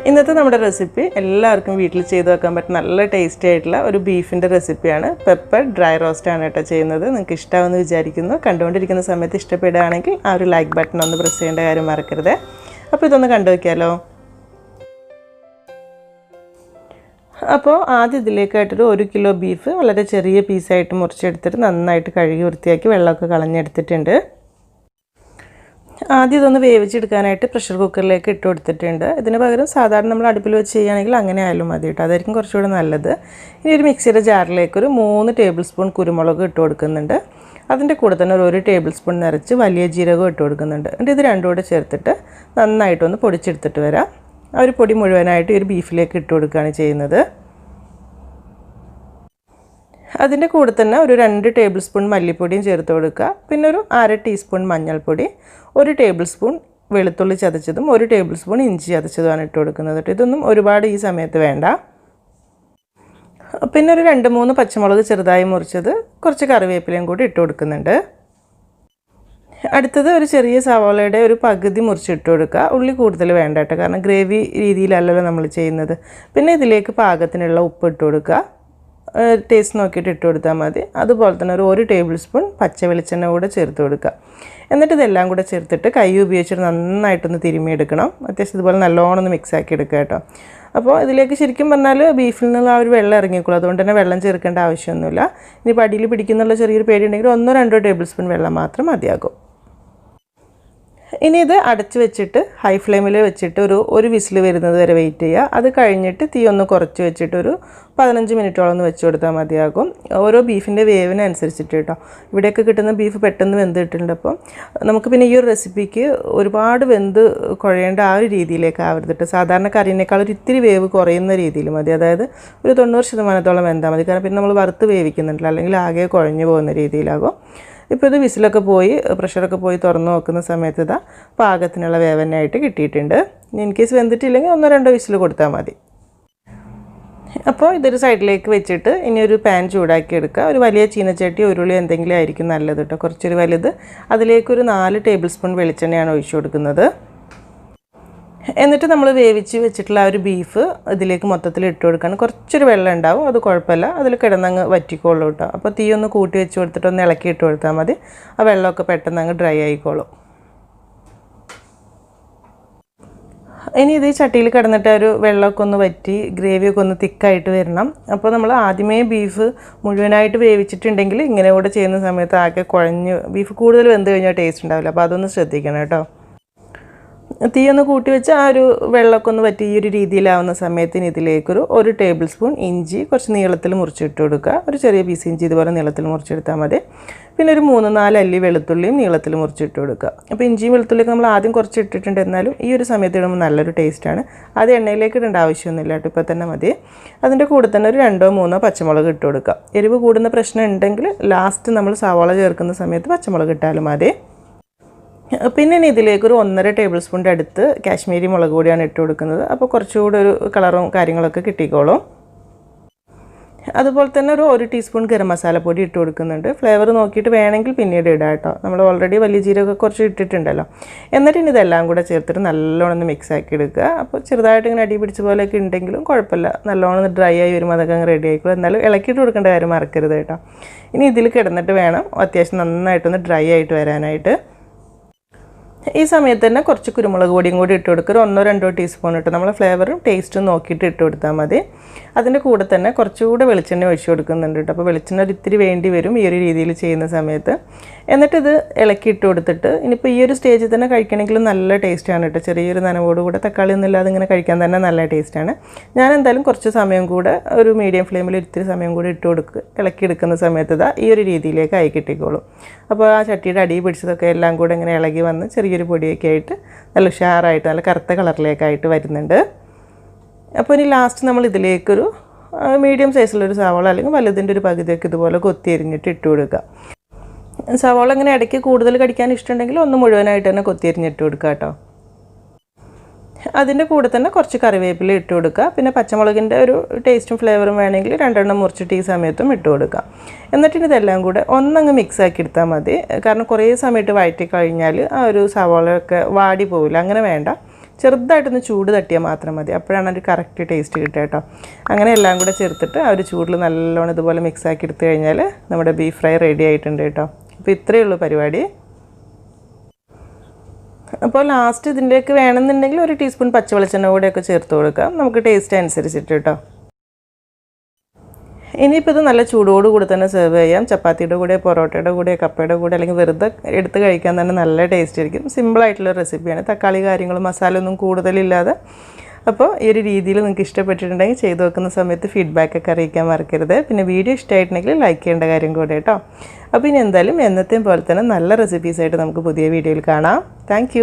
ഇന്നത്തെ നമ്മുടെ റെസിപ്പി എല്ലാവർക്കും വീട്ടിൽ ചെയ്തു വെക്കാൻ പറ്റുന്ന നല്ല ടേസ്റ്റി ആയിട്ടുള്ള ഒരു ബീഫിൻ്റെ റെസിപ്പിയാണ്. പെപ്പർ ഡ്രൈ റോസ്റ്റാണ് കേട്ടോ ചെയ്യുന്നത്. നിങ്ങൾക്ക് ഇഷ്ടമാണെന്ന് വിചാരിക്കുന്നു. കണ്ടുകൊണ്ടിരിക്കുന്ന സമയത്ത് ഇഷ്ടപ്പെടുകയാണെങ്കിൽ ആ ഒരു ലൈക്ക് ബട്ടൺ ഒന്ന് പ്രസ് ചെയ്യേണ്ട കാര്യം മറക്കരുത്. അപ്പോൾ ഇതൊന്ന് കണ്ടു വയ്ക്കാമല്ലോ. അപ്പോൾ ആദ്യം ഇതിലേക്കായിട്ടൊരു 1 കിലോ ബീഫ് വളരെ ചെറിയ പീസായിട്ട് മുറിച്ചെടുത്തിട്ട് നന്നായിട്ട് കഴുകി വൃത്തിയാക്കി വെള്ളമൊക്കെ കളഞ്ഞെടുത്തിട്ടുണ്ട്. ആദ്യം ഇതൊന്ന് വേവിച്ചെടുക്കാനായിട്ട് പ്രഷർ കുക്കറിലേക്ക് ഇട്ട് കൊടുത്തിട്ടുണ്ട്. ഇതിന് പകരം സാധാരണ നമ്മൾ അടുപ്പിൽ വെച്ച് ചെയ്യുകയാണെങ്കിൽ അങ്ങനെ ആയാലും മതി കേട്ടോ, അതായിരിക്കും കുറച്ചുകൂടെ നല്ലത്. ഇനി ഒരു മിക്സിയുടെ ജാറിലേക്ക് ഒരു 3 ടേബിൾ സ്പൂൺ കുരുമുളക് ഇട്ട് കൊടുക്കുന്നുണ്ട്. അതിൻ്റെ കൂടെ തന്നെ ഒരു 1 ടേബിൾ സ്പൂൺ നിറച്ച് വലിയ ജീരകം ഇട്ട് കൊടുക്കുന്നുണ്ട്. എന്നിട്ട് ഇത് രണ്ടും കൂടെ ചേർത്തിട്ട് നന്നായിട്ടൊന്ന് പൊടിച്ചെടുത്തിട്ട് വരാം. ആ ഒരു പൊടി മുഴുവനായിട്ട് ഈ ഒരു ബീഫിലേക്ക് ഇട്ട് കൊടുക്കുകയാണ് ചെയ്യുന്നത്. അതിൻ്റെ കൂടെ തന്നെ ഒരു 2 ടേബിൾ സ്പൂൺ മല്ലിപ്പൊടിയും ചേർത്ത് കൊടുക്കുക. പിന്നെ ഒരു 1/2 ടീസ്പൂൺ മഞ്ഞൾപ്പൊടി, 1 ടേബിൾ സ്പൂൺ വെളുത്തുള്ളി ചതച്ചതും 1 ടേബിൾ സ്പൂൺ ഇഞ്ചി ചതച്ചതുമാണ് ഇട്ട് കൊടുക്കുന്നത്. ഇതൊന്നും ഒരുപാട് ഈ സമയത്ത് വേണ്ട. പിന്നെ ഒരു 2-3 പച്ചമുളക് ചെറുതായി മുറിച്ചത്, കുറച്ച് കറിവേപ്പിലയും കൂടി ഇട്ട് കൊടുക്കുന്നുണ്ട്. അടുത്തത് ഒരു ചെറിയ സവാളയുടെ ഒരു പകുതി മുറിച്ചിട്ട് കൊടുക്കുക. ഉള്ളി കൂടുതൽ വേണ്ട കേട്ടോ, കാരണം ഗ്രേവി രീതിയിലല്ലല്ലോ നമ്മൾ ചെയ്യുന്നത്. പിന്നെ ഇതിലേക്ക് പാകത്തിനുള്ള ഉപ്പ് ഇട്ട് കൊടുക്കുക. ടേസ്റ്റ് നോക്കിയിട്ട് ഇട്ട് കൊടുത്താൽ മതി. അതുപോലെ തന്നെ ഒരു 1 ടേബിൾ സ്പൂൺ പച്ച വെളിച്ചെണ്ണ കൂടെ ചേർത്ത് കൊടുക്കുക. എന്നിട്ട് ഇതെല്ലാം കൂടെ ചേർത്തിട്ട് കൈ ഉപയോഗിച്ചിട്ട് നന്നായിട്ടൊന്ന് തിരുമ്മിയെടുക്കണം. അത്യാവശ്യം ഇതുപോലെ നല്ലോണം ഒന്ന് മിക്സാക്കി എടുക്കുക കേട്ടോ. അപ്പോൾ ഇതിലേക്ക് ശരിക്കും പറഞ്ഞാൽ ബീഫിൽ നിന്നുള്ള ആ ഒരു വെള്ളം ഇറങ്ങിക്കോളും. അതുകൊണ്ട് തന്നെ വെള്ളം ചേർക്കേണ്ട ആവശ്യമൊന്നുമില്ല. ഇനി അടിയിൽ പിടിക്കുന്നുള്ള ചെറിയൊരു പേടി ഉണ്ടെങ്കിൽ 1-2 ടേബിൾ സ്പൂൺ വെള്ളം മാത്രം മതിയാകും. ഇനി ഇത് അടച്ച് വെച്ചിട്ട് ഹൈ ഫ്ലെയിമിൽ വെച്ചിട്ട് ഒരു വിസിൽ വരുന്നത് വരെ വെയിറ്റ് ചെയ്യുക. അത് കഴിഞ്ഞിട്ട് തീ ഒന്ന് കുറച്ച് വെച്ചിട്ട് ഒരു 15 മിനിറ്റോളം ഒന്ന് വെച്ച് കൊടുത്താൽ മതിയാകും. ഓരോ ബീഫിൻ്റെ വേവിനനുസരിച്ചിട്ട് കേട്ടോ. ഇവിടെയൊക്കെ കിട്ടുന്ന ബീഫ് പെട്ടെന്ന് വെന്ത് കിട്ടുന്നുണ്ട്. അപ്പം നമുക്ക് പിന്നെ ഈ ഒരു റെസിപ്പിക്ക് ഒരുപാട് വെന്ത് കുഴയേണ്ട ആ ഒരു രീതിയിലേക്ക് ആവരുതിട്ട്. സാധാരണ കറിനേക്കാൾ ഒരു ഇത്തിരി വേവ് കുറയുന്ന രീതിയിൽ മതി. അതായത് ഒരു 90% വെന്താൽ മതി. കാരണം പിന്നെ നമ്മൾ വറുത്ത് വേവിക്കുന്നുണ്ടല്ലോ, അല്ലെങ്കിൽ ആകെ കുഴഞ്ഞു പോകുന്ന രീതിയിലാകും. ഇപ്പോൾ ഇത് വിസിലൊക്കെ പോയി പ്രഷറൊക്കെ പോയി തുറന്ന് നോക്കുന്ന സമയത്ത് ഇതാ പാകത്തിനുള്ള വേവനായിട്ട് കിട്ടിയിട്ടുണ്ട്. ഇൻ കേസ് വെന്തിട്ടില്ലെങ്കിൽ 1-2 വിസിൽ കൊടുത്താൽ മതി. അപ്പോൾ ഇതൊരു സൈഡിലേക്ക് വെച്ചിട്ട് ഇനി ഒരു പാൻ ചൂടാക്കി എടുക്കുക. ഒരു വലിയ ചീനച്ചട്ടി ഉരുളി എന്തെങ്കിലും ആയിരിക്കും നല്ലത് കേട്ടോ, കുറച്ചൊരു വലുത്. അതിലേക്കൊരു 4 ടേബിൾ സ്പൂൺ വെളിച്ചെണ്ണയാണ് ഒഴിച്ചു കൊടുക്കുന്നത്. എന്നിട്ട് നമ്മൾ വേവിച്ച് വെച്ചിട്ടുള്ള ആ ഒരു ബീഫ് ഇതിലേക്ക് മൊത്തത്തിൽ ഇട്ട് കൊടുക്കണം. കുറച്ചൊരു വെള്ളം ഉണ്ടാവും, അത് കുഴപ്പമില്ല, അതിൽ കിടന്നങ്ങ് വറ്റിക്കോളൂ കേട്ടോ. അപ്പോൾ തീ ഒന്ന് കൂട്ടി വെച്ച് കൊടുത്തിട്ട് ഒന്ന് ഇളക്കി ഇട്ട് കൊടുത്താൽ മതി. ആ വെള്ളമൊക്കെ പെട്ടെന്ന് അങ്ങ് ഡ്രൈ ആയിക്കോളും. ഇനി ഇത് ഈ ചട്ടിയിൽ കിടന്നിട്ട് ഒരു വെള്ളമൊക്കെ ഒന്ന് വറ്റി ഗ്രേവിയൊക്കെ ഒന്ന് തിക്കായിട്ട് വരണം. അപ്പോൾ നമ്മൾ ആദ്യമേ ബീഫ് മുഴുവനായിട്ട് വേവിച്ചിട്ടുണ്ടെങ്കിൽ ഇങ്ങനെ കൂടെ ചെയ്യുന്ന സമയത്ത് ആകെ കുഴഞ്ഞ് ബീഫ് കൂടുതൽ വെന്ത് കഴിഞ്ഞാൽ ടേസ്റ്റ് ഉണ്ടാവില്ല. അപ്പോൾ അതൊന്ന് ശ്രദ്ധിക്കണം കേട്ടോ. തീ ഒന്ന് കൂട്ടി വെച്ച് ആ ഒരു വെള്ളമൊക്കെ ഒന്ന് വറ്റി ഈ ഒരു രീതിയിലാവുന്ന സമയത്തിന് ഇതിലേക്കൊരു 1 ടേബിൾ സ്പൂൺ ഇഞ്ചി കുറച്ച് നീളത്തിൽ മുറിച്ചിട്ട് കൊടുക്കുക. ഒരു ചെറിയ പീസ് ഇഞ്ചി ഇതുപോലെ നീളത്തിൽ മുറിച്ചെടുത്താൽ മതി. പിന്നെ ഒരു 3-4 അല്ലി വെളുത്തുള്ളിയും നീളത്തിൽ മുറിച്ചിട്ട് കൊടുക്കുക. അപ്പോൾ ഇഞ്ചിയും വെളുത്തുള്ളിയൊക്കെ നമ്മൾ ആദ്യം കുറച്ച് ഇട്ടിട്ടുണ്ട്, എന്നാലും ഈ ഒരു സമയത്ത് ഇടുമ്പോൾ നല്ലൊരു ടേസ്റ്റാണ്. അത് എണ്ണയിലേക്ക് ഇടേണ്ട ആവശ്യമൊന്നുമില്ല കേട്ടോ, ഇപ്പോൾ തന്നെ മതി. അതിൻ്റെ കൂടെ തന്നെ ഒരു 2-3 പച്ചമുളക് ഇട്ട് കൊടുക്കുക. എരിവ് കൂടുന്ന പ്രശ്നം ഉണ്ടെങ്കിൽ ലാസ്റ്റ് നമ്മൾ സവാള ചേർക്കുന്ന സമയത്ത് പച്ചമുളക് ഇട്ടാലും മതി. പിന്നെ ഇതിലേക്കൊരു 1.5 ടേബിൾ സ്പൂണിൻ്റെ അടുത്ത് കാശ്മീരി മുളക് പൊടിയാണ് ഇട്ട് കൊടുക്കുന്നത്. അപ്പോൾ കുറച്ചുകൂടെ ഒരു കളറും കാര്യങ്ങളൊക്കെ കിട്ടിക്കോളും. അതുപോലെ തന്നെ ഒരു 1 ടീസ്പൂൺ ഗരം മസാലപ്പൊടി ഇട്ട് കൊടുക്കുന്നുണ്ട്. ഫ്ലേവർ നോക്കിയിട്ട് വേണമെങ്കിൽ പിന്നീട് ഇടാം കേട്ടോ, നമ്മൾ ഓൾറെഡി വലിയ ജീരകമൊക്കെ കുറച്ച് ഇട്ടിട്ടുണ്ടല്ലോ. എന്നിട്ട് ഇനി ഇതെല്ലാം കൂടെ ചേർത്തിട്ട് നല്ലോണം ഒന്ന് മിക്സ് ആക്കി എടുക്കുക. അപ്പോൾ ചെറുതായിട്ട് ഇങ്ങനെ അടി പിടിച്ച പോലെയൊക്കെ ഉണ്ടെങ്കിലും കുഴപ്പമില്ല, നല്ലോണം ഡ്രൈ ആയി വരുമ്പോൾ അതൊക്കെ അങ്ങ് റെഡി ആയിക്കോളും. എന്നാലും ഇളക്കിയിട്ട് കൊടുക്കേണ്ട കാര്യം മറക്കരുത് കേട്ടോ. ഇനി ഇതിൽ കിടന്നിട്ട് വേണം അത്യാവശ്യം നന്നായിട്ടൊന്ന് ഡ്രൈ ആയിട്ട് വരാനായിട്ട്. ഈ സമയത്ത് തന്നെ കുറച്ച് കുരുമുളക് പൊടിയും കൂടി ഇട്ട് കൊടുക്കുക. 1-2 ടീസ്പൂൺ ഇട്ട് നമ്മൾ ഫ്ലേവറും ടേസ്റ്റും നോക്കിയിട്ട് ഇട്ട് കൊടുത്താൽ മതി. അതിൻ്റെ കൂടെ തന്നെ കുറച്ചുകൂടെ വെളിച്ചെണ്ണ ഒഴിച്ചു കൊടുക്കുന്നുണ്ട് കേട്ടോ. അപ്പോൾ വെളിച്ചെണ്ണ ഒരു ഇത്തിരി വേണ്ടി വരും ഈ ഒരു രീതിയിൽ ചെയ്യുന്ന സമയത്ത്. എന്നിട്ടിത് ഇളക്കി ഇട്ട് കൊടുത്തിട്ട് ഇനിയിപ്പോൾ ഈ ഒരു സ്റ്റേജിൽ തന്നെ കഴിക്കണമെങ്കിലും നല്ല ടേസ്റ്റാണ് കേട്ടോ. ചെറിയൊരു നനവോട് കൂടെ തക്കാളി ഒന്നും ഇല്ലാതെ ഇങ്ങനെ കഴിക്കാൻ തന്നെ നല്ല ടേസ്റ്റാണ്. ഞാൻ എന്തായാലും കുറച്ച് സമയം കൂടെ ഒരു മീഡിയം ഫ്ലെയിമിൽ ഇത്തിരി സമയം കൂടി ഇട്ട് ഇളക്കി എടുക്കുന്ന സമയത്ത് ഇതാ ഈ ഒരു രീതിയിലേക്ക് ആയി കിട്ടിക്കോളും. അപ്പോൾ ആ ചട്ടിയുടെ അടി പിടിച്ചതൊക്കെ എല്ലാം കൂടെ ഇങ്ങനെ ഇളകി വന്ന് ചെറിയൊരു പൊടിയൊക്കെ ആയിട്ട് നല്ല ഉഷാറായിട്ട് നല്ല കറുത്ത കളറിലേക്കായിട്ട് വരുന്നുണ്ട്. അപ്പോൾ ഇനി ലാസ്റ്റ് നമ്മൾ ഇതിലേക്കൊരു മീഡിയം സൈസിലൊരു സവാള അല്ലെങ്കിൽ വലുതിൻ്റെ ഒരു പകുതിയൊക്കെ ഇതുപോലെ കൊത്തി എരിഞ്ഞിട്ട് ഇട്ട് കൊടുക്കുക. സവാള ഇങ്ങനെ ഇടയ്ക്ക് കൂടുതൽ കടിക്കാൻ ഇഷ്ടമുണ്ടെങ്കിൽ ഒന്ന് മുഴുവനായിട്ട് തന്നെ കൊത്തി എരിഞ്ഞിട്ട് കൊടുക്കുക കേട്ടോ. അതിൻ്റെ കൂടെ തന്നെ കുറച്ച് കറിവേപ്പില ഇട്ട് കൊടുക്കുക. പിന്നെ പച്ചമുളകിൻ്റെ ഒരു ടേസ്റ്റും ഫ്ലേവറും വേണമെങ്കിൽ 2 മുറിച്ചിട്ട് ഈ സമയത്തും ഇട്ട് കൊടുക്കുക. എന്നിട്ട് ഇതെല്ലാം കൂടെ ഒന്നങ്ങ് മിക്സ് ആക്കി എടുത്താൽ മതി. കാരണം കുറേ സമയത്ത് വഴറ്റി കഴിഞ്ഞാൽ ആ ഒരു സവാളയൊക്കെ വാടി പോവില്ല, അങ്ങനെ വേണ്ട. ചെറുതായിട്ടൊന്ന് ചൂട് തട്ടിയാൽ മാത്രം മതി. അപ്പോഴാണ് ഒരു കറക്റ്റ് ടേസ്റ്റ് കിട്ടുക കേട്ടോ. അങ്ങനെ എല്ലാം കൂടെ ചേർത്തിട്ട് ആ ഒരു ചൂടിൽ നല്ലോണം ഇതുപോലെ മിക്സാക്കി എടുത്തു കഴിഞ്ഞാൽ നമ്മുടെ ബീഫ് ഫ്രൈ റെഡി ആയിട്ടുണ്ട് കേട്ടോ. അപ്പോൾ ഇത്രയേ ഉള്ളൂ പരിപാടി. അപ്പോൾ ലാസ്റ്റ് ഇതിൻ്റെയൊക്കെ വേണമെന്നുണ്ടെങ്കിൽ ഒരു ടീസ്പൂൺ പച്ചവെളിച്ചെണ്ണ കൂടെയൊക്കെ ചേർത്ത് കൊടുക്കാം, നമുക്ക് ടേസ്റ്റ് അനുസരിച്ചിട്ട് കേട്ടോ. ഇനിയിപ്പോൾ ഇത് നല്ല ചൂടോടുകൂടി തന്നെ സെർവ് ചെയ്യാം. ചപ്പാത്തിയുടെ കൂടെ, പൊറോട്ടയുടെ കൂടെ, കപ്പയുടെ കൂടെ, അല്ലെങ്കിൽ വെറുതെ എടുത്ത് കഴിക്കാൻ തന്നെ നല്ല ടേസ്റ്റ് ആയിരിക്കും. സിമ്പിളായിട്ടുള്ള റെസിപ്പിയാണ്. തക്കാളി കാര്യങ്ങളും മസാല ഒന്നും കൂടുതലില്ലാതെ. അപ്പോൾ ഈ ഒരു രീതിയിൽ നിങ്ങൾക്ക് ഇഷ്ടപ്പെട്ടിട്ടുണ്ടെങ്കിൽ ചെയ്ത് വെക്കുന്ന സമയത്ത് ഫീഡ്ബാക്കൊക്കെ അറിയിക്കാൻ മറക്കരുത്. പിന്നെ വീഡിയോ ഇഷ്ടമായിട്ടുണ്ടെങ്കിൽ ലൈക്ക് ചെയ്യേണ്ട കാര്യം കൂടെ കേട്ടോ. അപ്പോൾ ഇനി എന്തായാലും എന്നത്തെയും പോലെ തന്നെ നല്ല റെസിപ്പീസായിട്ട് നമുക്ക് പുതിയ വീഡിയോയിൽ കാണാം. താങ്ക്